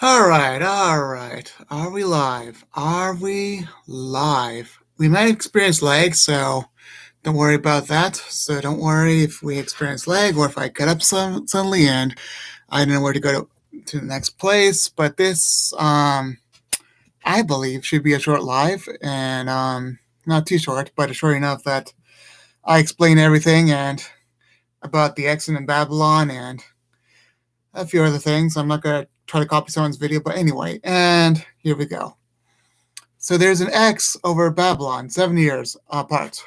All right. Are we live? Are we live? We might experience lag, so don't worry about that. So don't worry if we experience lag or if I cut up suddenly and I don't know where to go to the next place. But this, I believe, should be a short live and not too short, but short enough that I explain everything and about the exit in Babylon and a few other things. I'm not going to try to copy someone's video, but anyway, and here we go. So there's an X over Babylon, 7 years apart.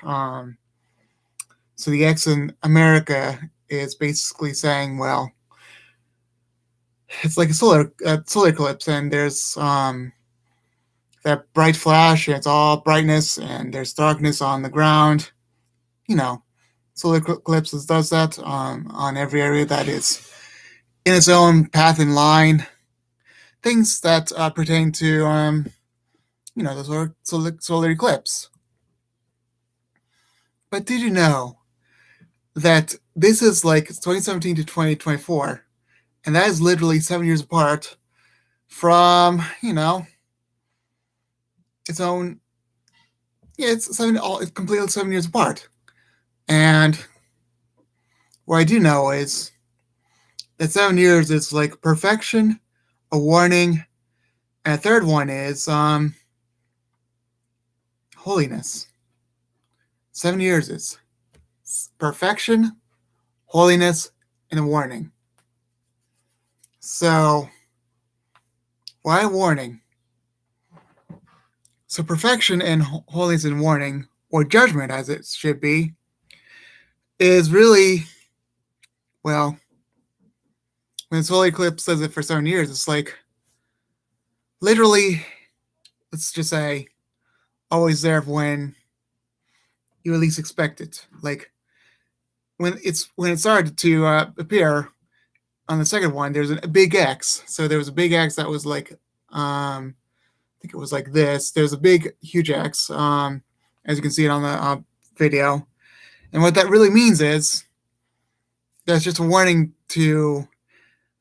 So the X in America is basically saying, well, it's like a solar eclipse, and there's that bright flash, and it's all brightness, and there's darkness on the ground. You know, solar eclipses does that on every area that is in its own path and line. Things that pertain to the solar eclipse. But did you know that this is like 2017 to 2024, and that is literally 7 years apart from its own. Yeah, it's completely 7 years apart. And what I do know is that 7 years is like perfection, a warning, and a third one is holiness. 7 years is perfection, holiness, and a warning. So, why a warning? So, perfection and holiness and warning, or judgment as it should be, is really, well, when the solar eclipse says it for 7 years, it's like literally, let's just say, always there when you at least expect it. Like when it started to appear on the second one, there's a big X. So there was a big X that was like, I think it was like this. There's a big, huge X, as you can see it on the video. And what that really means is that's just a warning to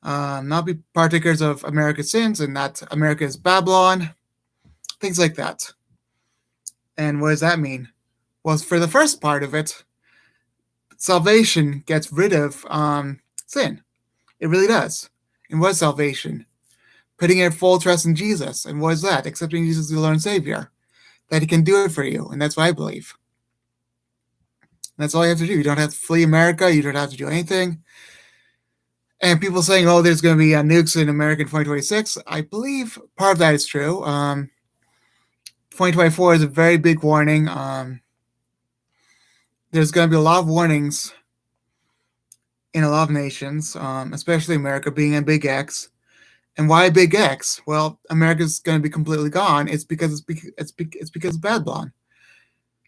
not be partakers of America's sins and that America is Babylon, things like that. And what does that mean? Well, for the first part of it, salvation gets rid of sin. It really does. And what is salvation? Putting your full trust in Jesus. And what is that? Accepting Jesus as your Lord and Savior. That He can do it for you. And that's what I believe. And that's all you have to do. You don't have to flee America. You don't have to do anything. And people saying, oh, there's going to be nukes in America in 2026. I believe part of that is true. 2024 is a very big warning. There's going to be a lot of warnings in a lot of nations, especially America being a big X. And why a big X? Well, America's going to be completely gone. It's because of Babylon.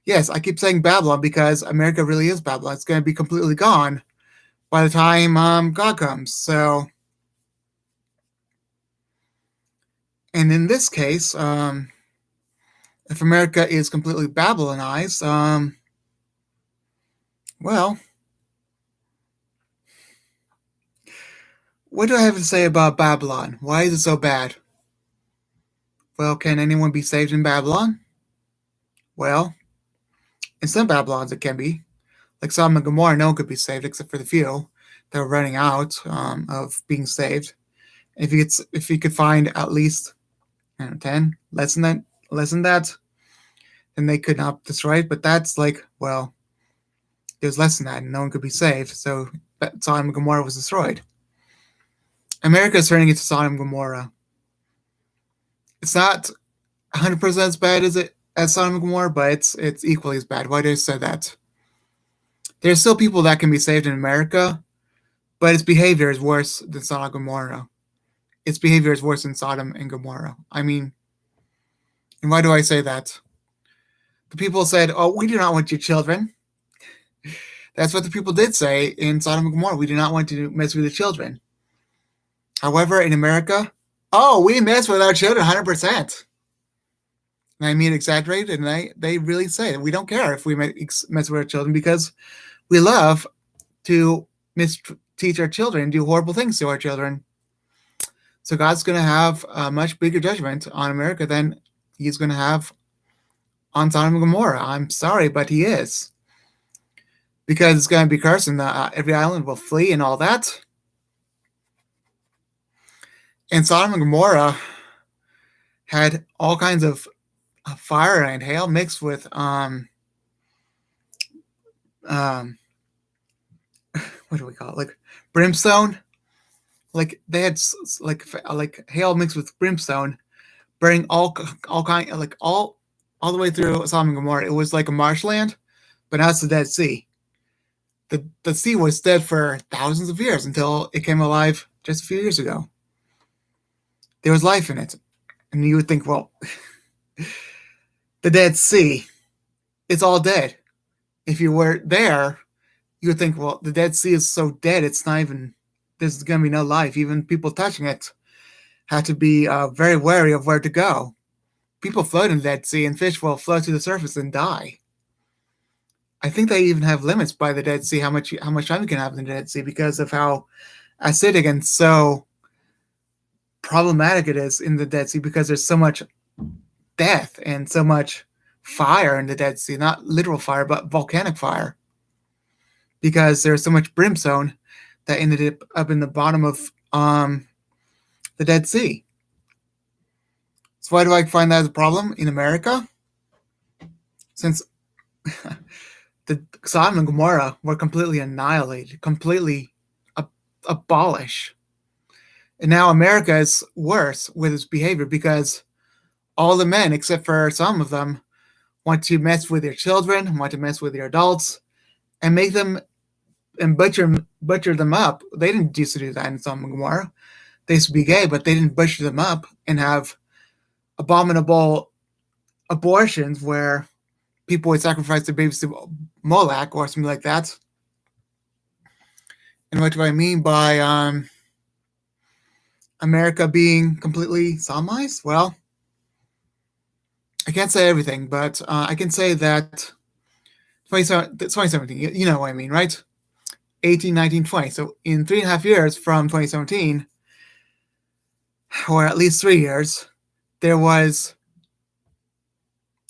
Yes, I keep saying Babylon because America really is Babylon. It's going to be completely gone by the time God comes. So, and in this case, if America is completely Babylonized, well, what do I have to say about Babylon? Why is it so bad? Well, can anyone be saved in Babylon? Well, in some Babylons it can be. Like Sodom and Gomorrah, no one could be saved except for the few that were running out of being saved. If you could find at least 10 less than that, then they could not destroy it. But that's like, well, there's less than that, and no one could be saved. So Sodom and Gomorrah was destroyed. America is turning into Sodom and Gomorrah. It's not 100% as bad as Sodom and Gomorrah, but it's equally as bad. Why did I say that? There's still people that can be saved in America, but its behavior is worse than Sodom and Gomorrah. Its behavior is worse than Sodom and Gomorrah. I mean, and why do I say that? The people said, oh, we do not want your children. That's what the people did say in Sodom and Gomorrah. We do not want to mess with the children. However, in America, oh, we mess with our children 100%. And I mean exaggerated, and they really say that we don't care if we mess with our children because we love to teach our children and do horrible things to our children. So God's going to have a much bigger judgment on America than he's going to have on Sodom and Gomorrah. I'm sorry, but he is. Because it's going to be cursed and every island will flee and all that. And Sodom and Gomorrah had all kinds of fire and hail mixed with what do we call it? Like brimstone. Like they had like hail mixed with brimstone, burning all kind like all the way through Sodom and Gomorrah. It was like a marshland, but now it's the Dead Sea. The sea was dead for thousands of years until it came alive just a few years ago. There was life in it, and you would think, well, the Dead Sea, it's all dead. If you were there, you would think, well, the Dead Sea is so dead, it's not even, there's going to be no life. Even people touching it have to be very wary of where to go. People float in the Dead Sea, and fish will float to the surface and die. I think they even have limits by the Dead Sea how much time you can have in the Dead Sea because of how acidic and so problematic it is in the Dead Sea because there's so much death and so much fire in the Dead Sea, not literal fire, but volcanic fire. Because there's so much brimstone that ended up in the bottom of the Dead Sea. So why do I find that as a problem in America? Since the Sodom and Gomorrah were completely annihilated, completely abolished. And now America is worse with its behavior because all the men, except for some of them, want to mess with your children, want to mess with your adults, and make them and butcher them up. They didn't used to do that in Sodom and Gomorrah. They used to be gay, but they didn't butcher them up and have abominable abortions where people would sacrifice their babies to Moloch or something like that. And what do I mean by America being completely sodomized? Well, I can't say everything, but I can say that 2017, you know what I mean, right? 18, 19, 20. So in 3.5 years from 2017, or at least 3 years, there was,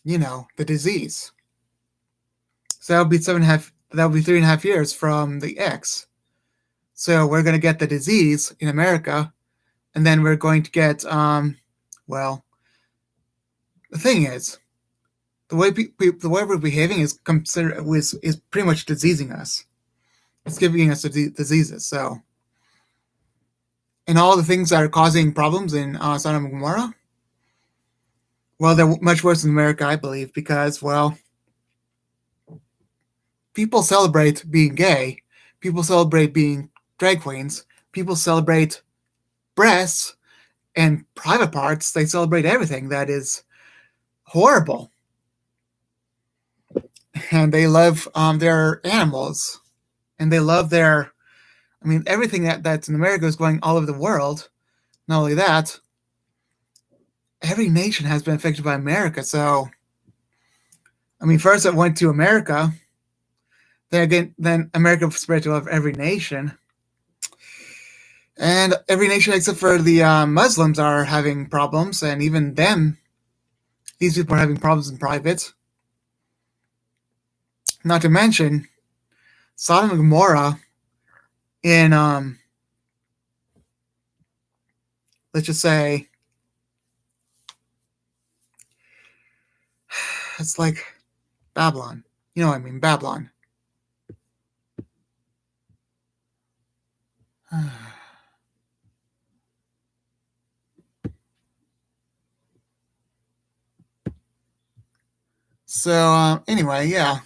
the disease. So that would be 7.5. That would be 3.5 years from the X. So we're going to get the disease in America, and then we're going to get, well, the thing is, the way we're behaving is pretty much diseasing us. It's giving us diseases. So, and all the things that are causing problems in Sodom and Gomorrah, well, they're much worse in America, I believe, because, well, people celebrate being gay, people celebrate being drag queens, people celebrate breasts and private parts. They celebrate everything that is horrible. And they love their animals, and they love their, everything that's in America is going all over the world. Not only that, every nation has been affected by America. So, first it went to America, then America spread to every nation. And every nation except for the Muslims are having problems, and even them, these people are having problems in private. Not to mention, Sodom and Gomorrah in, let's just say, it's like Babylon. You know what I mean, Babylon. So, anyway, yeah.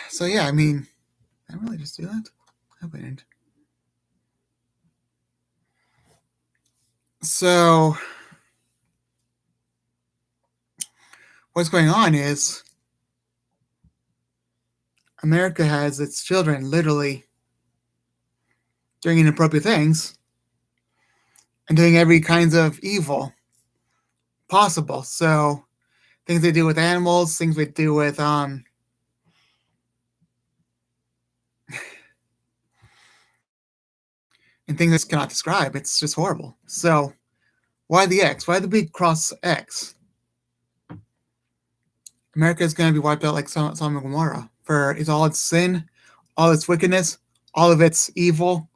So, yeah, did I really just do that? I hope I didn't. So, what's going on is America has its children literally doing inappropriate things and doing every kinds of evil possible. So, things they do with animals, things they do with and things I just cannot describe. It's just horrible. So why the X? Why the big cross X? America is going to be wiped out like Sodom and Gomorrah for all its sin, all its wickedness, all of its evil,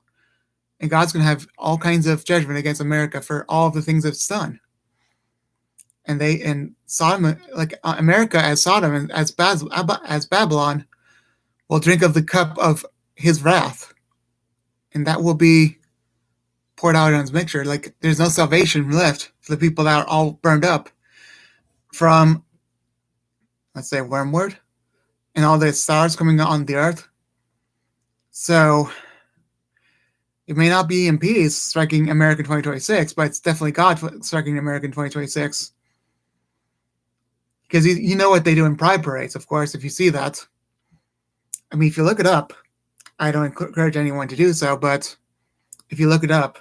and God's going to have all kinds of judgment against America for all of the things it's done. And Sodom, like America as Sodom and as Babylon, will drink of the cup of his wrath, and that will be poured out on his mixture. Like there's no salvation left for the people that are all burned up from, let's say, wormwood and all the stars coming on the earth. So it may not be EMPs striking America in 2026, but it's definitely God striking America in 2026. Because you know what they do in pride parades, of course, if you see that. I mean, if you look it up, I don't encourage anyone to do so, but if you look it up,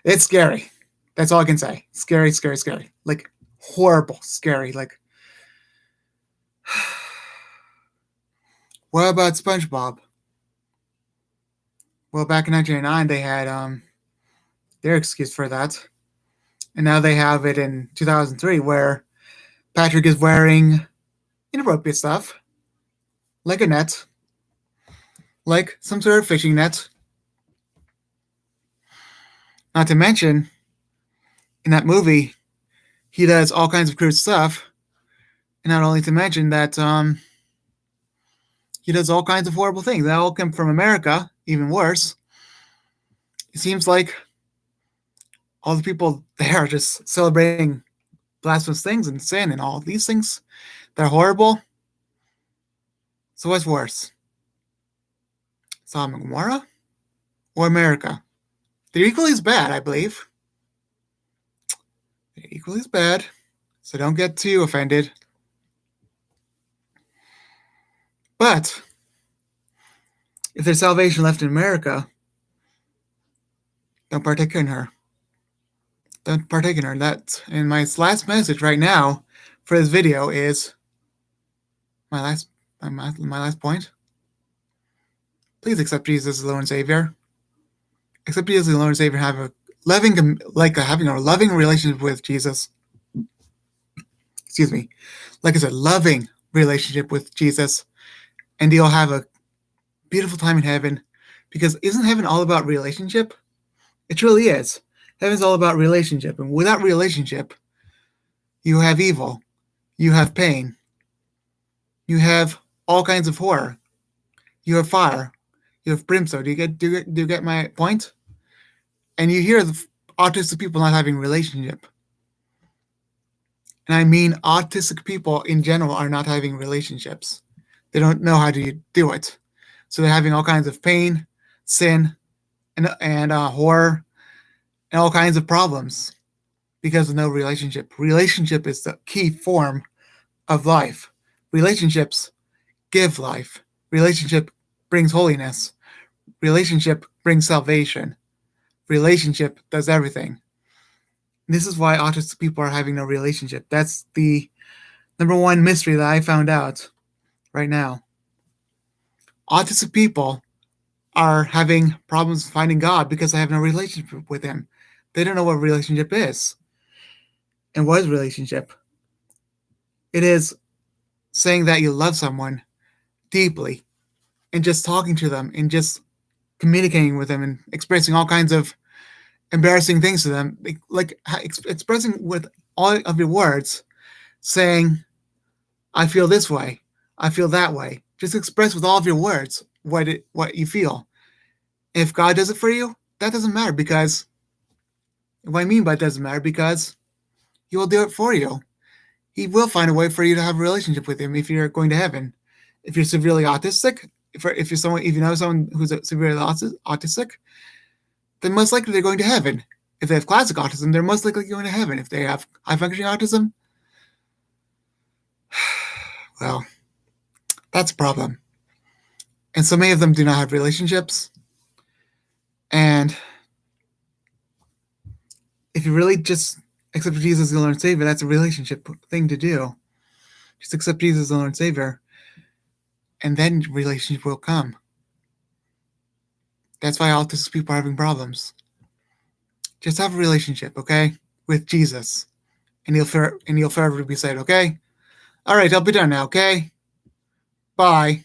it's scary. That's all I can say. Scary, scary, scary. Like, horrible, scary. Like, what about SpongeBob? Well, back in 1999, they had their excuse for that. And now they have it in 2003 where Patrick is wearing inappropriate stuff, like a net, like some sort of fishing net. Not to mention, in that movie, he does all kinds of crude stuff. And not only to mention that he does all kinds of horrible things. That all come from America, even worse. It seems like all the people there are just celebrating blasphemous things and sin and all these things. They're horrible. So what's worse? Sodom and Gomorrah or America? They're equally as bad, I believe. They're equally as bad. So don't get too offended. But if there's salvation left in America, don't partake in her. Don't partake in her. That, and my last message right now for this video is my last point. Please accept Jesus as Lord and Savior. Accept Jesus as Lord and Savior. Have a having a loving relationship with Jesus. Excuse me. Like I said, loving relationship with Jesus, and you'll have a beautiful time in heaven. Because isn't heaven all about relationship? It truly is. Heaven's all about relationship, and without relationship, you have evil, you have pain, you have all kinds of horror, you have fire, you have brimstone. Do you get my point? And you hear the autistic people not having relationship, and I mean autistic people in general are not having relationships. They don't know how to do it, so they're having all kinds of pain, sin, and horror, and all kinds of problems because of no relationship. Relationship is the key form of life. Relationships give life. Relationship brings holiness. Relationship brings salvation. Relationship does everything. This is why autistic people are having no relationship. That's the number one mystery that I found out right now. Autistic people are having problems finding God because they have no relationship with Him. They don't know what relationship is. And what is relationship? It is saying that you love someone deeply and just talking to them and just communicating with them and expressing all kinds of embarrassing things to them, like expressing with all of your words, saying, I feel this way, I feel that way. Just express with all of your words what you feel. If God does it for you, that doesn't matter, because what I mean by it doesn't matter, because He will do it for you. He will find a way for you to have a relationship with Him if you're going to heaven. If you're severely autistic, if you know someone who's severely autistic, then most likely they're going to heaven. If they have classic autism, they're most likely going to heaven. If they have high functioning autism, well, that's a problem. And so many of them do not have relationships. And if you really just accept Jesus as the Lord and Savior, that's a relationship thing to do. Just accept Jesus as the Lord and Savior, and then relationship will come. That's why autistic people are having problems. Just have a relationship, okay, with Jesus, and you'll forever be saved. Okay. All right, I'll be done now. Okay. Bye.